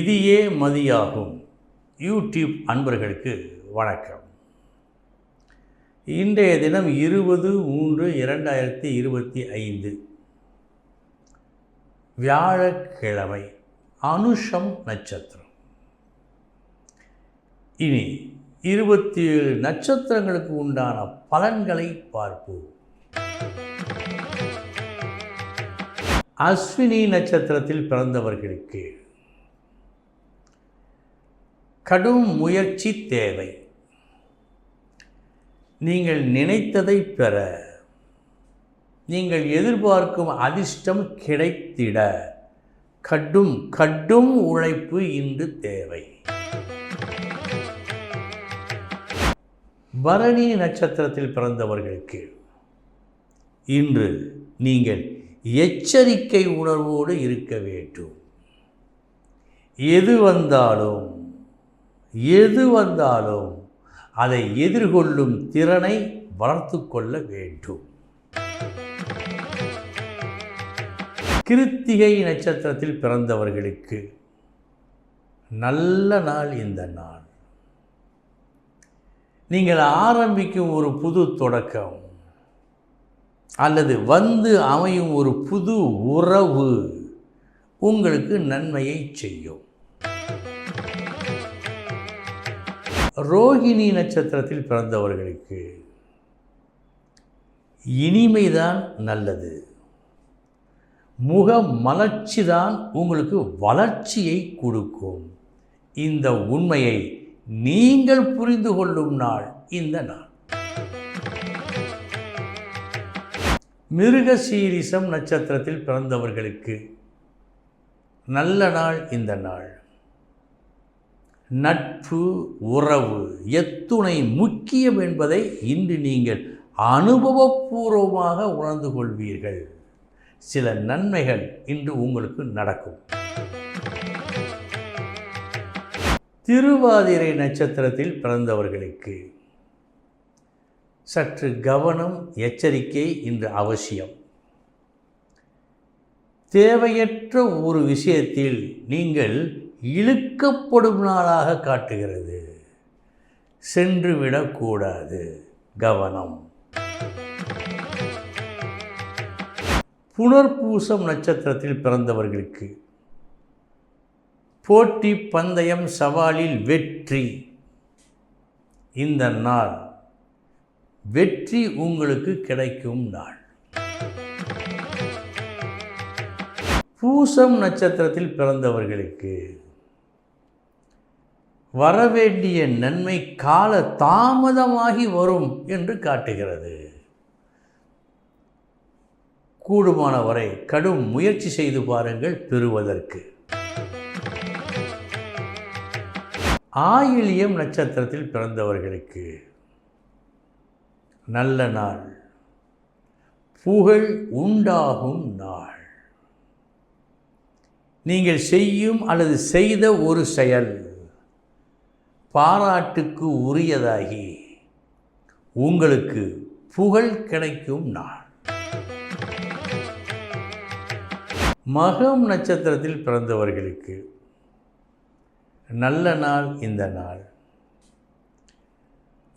விதியே மதியாகும் யூடியூப் அன்பர்களுக்கு வணக்கம். இன்றைய தினம் 20/3/2025 வியாழக்கிழமை, அனுஷம் நட்சத்திரம். இனி 27 நட்சத்திரங்களுக்கு உண்டான பலன்களை பார்ப்போம். அஸ்வினி நட்சத்திரத்தில் பிறந்தவர்களுக்கு கடும் முயற்சி தேவை. நீங்கள் நினைத்ததை பெற, நீங்கள் எதிர்பார்க்கும் அதிர்ஷ்டம் கிடைத்திட கடும் உழைப்பு இன்று தேவை. பரணி நட்சத்திரத்தில் பிறந்தவர்களுக்கு இன்று நீங்கள் எச்சரிக்கை உணர்வோடு இருக்க வேண்டும். எது வந்தாலும் அதை எதிர்கொள்ளும் திறனை வளர்த்து கொள்ள வேண்டும். கிருத்திகை நட்சத்திரத்தில் பிறந்தவர்களுக்கு நல்ல நாள் இந்த நாள். நீங்கள் ஆரம்பிக்கும் ஒரு புது தொடக்கம் அல்லது அமையும் ஒரு புது உறவு உங்களுக்கு நன்மையை செய்யும். ரோகிணி நட்சத்திரத்தில் பிறந்தவர்களுக்கு இனிமைதான் நல்லது. முக மலர்ச்சிதான் உங்களுக்கு வளர்ச்சியை கொடுக்கும். இந்த உண்மையை நீங்கள் புரிந்து கொள்ளும் நாள் இந்த நாள். மிருகசீரிஷம் நட்சத்திரத்தில் பிறந்தவர்களுக்கு நல்ல நாள் இந்த நாள். நட்பு, உறவு எத்துணை முக்கியம் என்பதை இன்று நீங்கள் அனுபவபூர்வமாக உணர்ந்து கொள்வீர்கள். சில நன்மைகள் இன்று உங்களுக்கு நடக்கும். திருவாதிரை நட்சத்திரத்தில் பிறந்தவர்களுக்கு சற்று கவனம், எச்சரிக்கை இன்று அவசியம். தேவையற்ற ஒரு விஷயத்தில் நீங்கள் இழுக்கப்படும் நாளாக காட்டுகிறது. சென்று விடக்கூடாது, கவனம். புனர்பூசம் நட்சத்திரத்தில் பிறந்தவர்களுக்கு போட்டி, பந்தயம், சவாலில் வெற்றி. இந்த நாள் வெற்றி உங்களுக்கு கிடைக்கும் நாள். பூசம் நட்சத்திரத்தில் பிறந்தவர்களுக்கு வரவேண்டிய நன்மை கால தாமதமாகி வரும் என்று காட்டுகிறது. கூடுமான வரை கடும் முயற்சி செய்து பாருங்கள் பெறுவதற்கு. ஆயில்யம் நட்சத்திரத்தில் பிறந்தவர்களுக்கு நல்ல நாள், புகழ் உண்டாகும் நாள். நீங்கள் செய்யும் அல்லது செய்த ஒரு செயல் பாராட்டுக்கு உரியதாகி உங்களுக்கு புகழ் கிடைக்கும் நாள். மகம் நட்சத்திரத்தில் பிறந்தவர்களுக்கு நல்ல நாள் இந்த நாள்.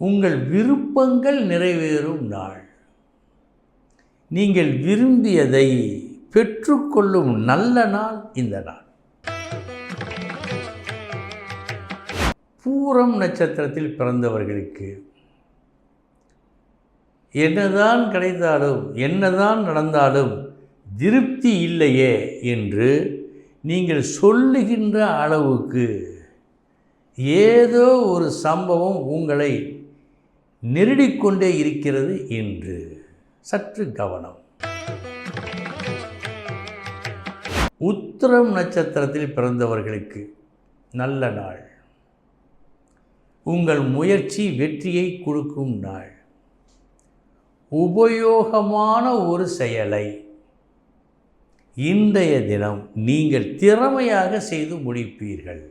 உங்கள் விருப்பங்கள் நிறைவேறும் நாள். நீங்கள் விரும்பியதை பெற்றுக்கொள்ளும் நல்ல நாள் இந்த நாள். பூரம் நட்சத்திரத்தில் பிறந்தவர்களுக்கு என்னதான் கிடைத்தாலும், என்னதான் நடந்தாலும் திருப்தி இல்லையே என்று நீங்கள் சொல்லுகின்ற அளவுக்கு ஏதோ ஒரு சம்பவம் உங்களை நெருடிக்கொண்டே இருக்கிறது என்று சற்று கவனம். உத்திரம் நட்சத்திரத்தில் பிறந்தவர்களுக்கு நல்ல நாள். உங்கள் முயற்சி வெற்றியை கொடுக்கும் நாள். உபயோகமான ஒரு செயலை இன்றைய தினம் நீங்கள் திறமையாக செய்து முடிப்பீர்கள்.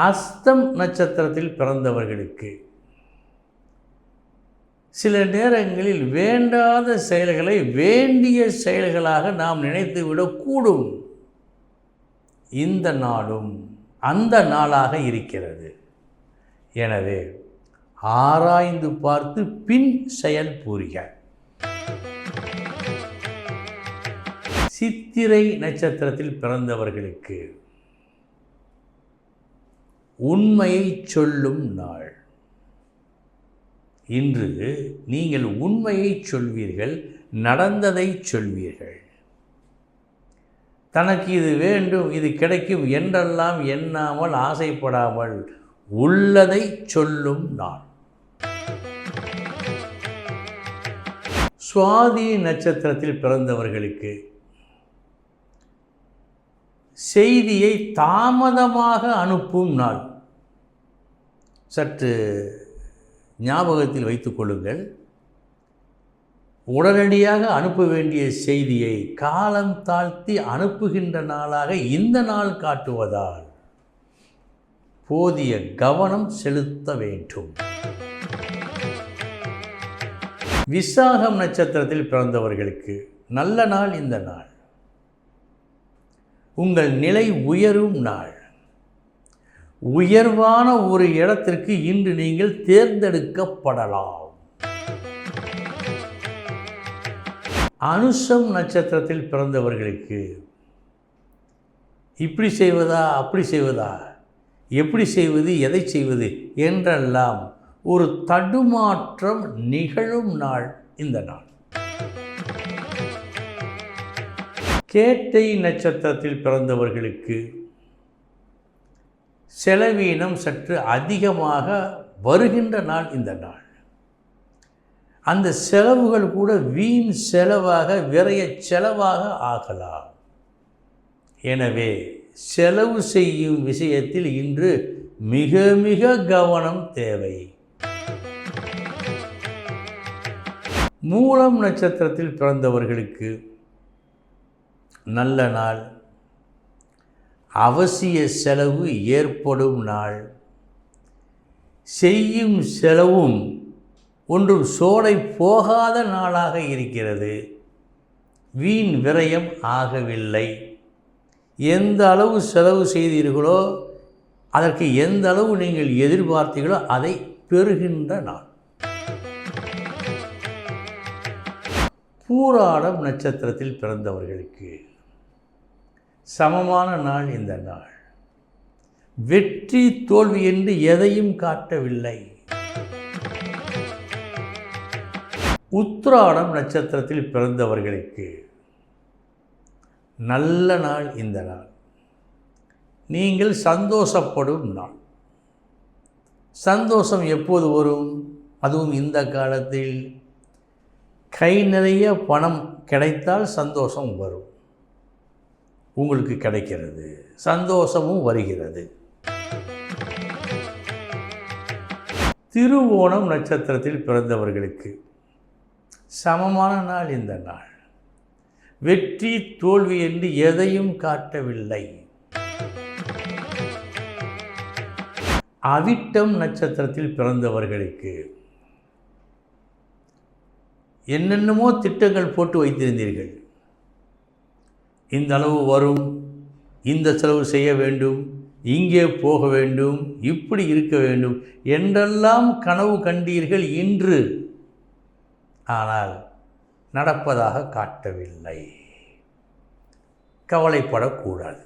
அஸ்தம் நட்சத்திரத்தில் பிறந்தவர்களுக்கு சில நேரங்களில் வேண்டாத செயல்களை வேண்டிய செயல்களாக நாம் நினைத்துவிடக்கூடும். இந்த நாளும் அந்த நாளாக இருக்கிறது. எனவே ஆராய்ந்து பார்த்து பின் செயல் புரிக. சித்திரை நட்சத்திரத்தில் பிறந்தவர்களுக்கு உண்மையை சொல்லும் நாள். இன்று நீங்கள் உண்மையை சொல்வீர்கள், நடந்ததை சொல்வீர்கள். தனக்கு இது வேண்டும், இது கிடைக்கும் என்றெல்லாம் எண்ணாமல், ஆசைப்படாமல் உள்ளதை சொல்லும் நாள். சுவாதி நட்சத்திரத்தில் பிறந்தவர்களுக்கு செய்தியை தாமதமாக அனுப்பும் நாள். சற்று ஞாபகத்தில் வைத்துக் கொள்ளுங்கள். உடனடியாக அனுப்ப வேண்டிய செய்தியை காலம் தாழ்த்தி அனுப்புகின்ற நாளாக இந்த நாள் காட்டுவதால் போதிய கவனம் செலுத்த வேண்டும். விசாகம் நட்சத்திரத்தில் பிறந்தவர்களுக்கு நல்ல நாள் இந்த நாள். உங்கள் நிலை உயரும் நாள். உயர்வான ஒரு இடத்திற்கு இன்று நீங்கள் தேர்ந்தெடுக்கப்படலாம். அனுஷம் நட்சத்திரத்தில் பிறந்தவர்களுக்கு இப்படி செய்வதா, அப்படி செய்வதா, எப்படி செய்வது, எதை செய்வது என்றெல்லாம் ஒரு தடுமாற்றம் நிகழும் நாள் இந்த நாள். கேட்டை நட்சத்திரத்தில் பிறந்தவர்களுக்கு செலவீனம் சற்று அதிகமாக வருகின்ற நாள் இந்த நாள். அந்த செலவுகள் கூட வீண் செலவாக, விரைய செலவாக ஆகலாம். எனவே செலவு செய்யும் விஷயத்தில் இன்று மிக மிக கவனம் தேவை. மூலம் நட்சத்திரத்தில் பிறந்தவர்களுக்கு நல்ல நாள். அவசிய செலவு ஏற்படும் நாள். செய்யும் செலவும் ஒன்றும் சோடை போகாத நாளாக இருக்கிறது. வீண் விரயம் ஆகவில்லை. எந்த அளவு செலவு செய்தீர்களோ, அதற்கு எந்த அளவு நீங்கள் எதிர்பார்த்தீர்களோ அதை பெறுகின்ற நாள். பூராடம் நட்சத்திரத்தில் பிறந்தவர்களுக்கு சமமான நாள் இந்த நாள். வெற்றி தோல்வி என்று எதையும் காட்டவில்லை. உத்திராடம் நட்சத்திரத்தில் பிறந்தவர்களுக்கு நல்ல நாள் இந்த நாள். நீங்கள் சந்தோஷப்படும் நாள். சந்தோஷம் எப்போது வரும்? அதுவும் இந்த காலத்தில் கை நிறைய பணம் கிடைத்தால் சந்தோஷம் வரும். உங்களுக்கு கிடைக்கிறது, சந்தோஷமும் வருகிறது. திருவோணம் நட்சத்திரத்தில் பிறந்தவர்களுக்கு சமமான நாள் இந்த நாள். வெற்றி தோல்வி என்று எதையும் காட்டவில்லை. அவிட்டம் நட்சத்திரத்தில் பிறந்தவர்களுக்கு என்னென்னமோ திட்டங்கள் போட்டு வைத்திருந்தீர்கள். இந்த அளவு வரும், இந்த செலவு செய்ய வேண்டும், இங்கே போக வேண்டும், இப்படி இருக்க வேண்டும் என்றெல்லாம் கனவு கண்டீர்கள் இன்று. ஆனால் நடப்பதாக காட்டவில்லை. கவலைப்படக்கூடாது.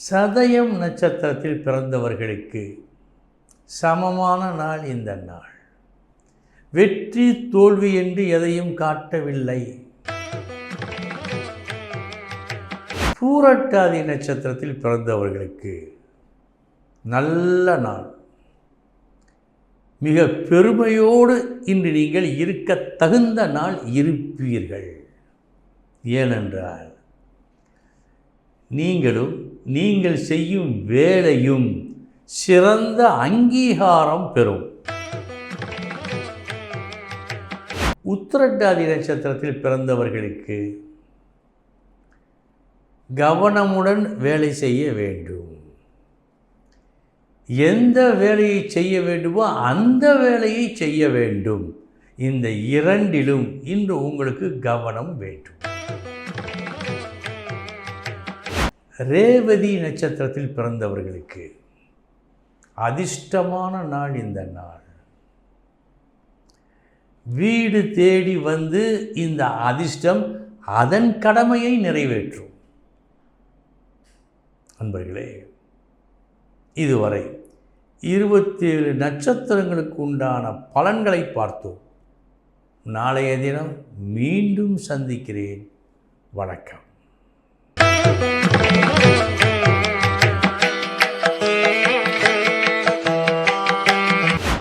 சதயம் நட்சத்திரத்தில் பிறந்தவர்களுக்கு சமமான நாள் இந்த நாள். வெற்றி தோல்வி என்று எதையும் காட்டவில்லை. பூரட்டாதி நட்சத்திரத்தில் பிறந்தவர்களுக்கு நல்ல நாள். மிக பெருமையோடு இன்று நீங்கள் இருக்க தகுந்த நாள் இருப்பீர்கள். ஏனென்றால் நீங்களும் நீங்கள் செய்யும் வேலையும் சிறந்த அங்கீகாரம் பெறும். உத்திரட்டாதி நட்சத்திரத்தில் பிறந்தவர்களுக்கு கவனமுடன் வேலை செய்ய வேண்டும். எந்த வேலையை செய்ய வேண்டுமோ அந்த வேலையை செய்ய வேண்டும். இந்த இரண்டிலும் இன்று உங்களுக்கு கவனம் வேண்டும். ரேவதி நட்சத்திரத்தில் பிறந்தவர்களுக்கு அதிர்ஷ்டமான நாள் இந்த நாள். வீடு தேடி வந்து இந்த அதிர்ஷ்டம் அதன் கடமையை நிறைவேற்றும். அன்பர்களே, இதுவரை 27 நட்சத்திரங்களுக்கு உண்டான பலன்களை பார்த்தோம். நாளைய தினம் மீண்டும் சந்திக்கிறேன். வணக்கம்.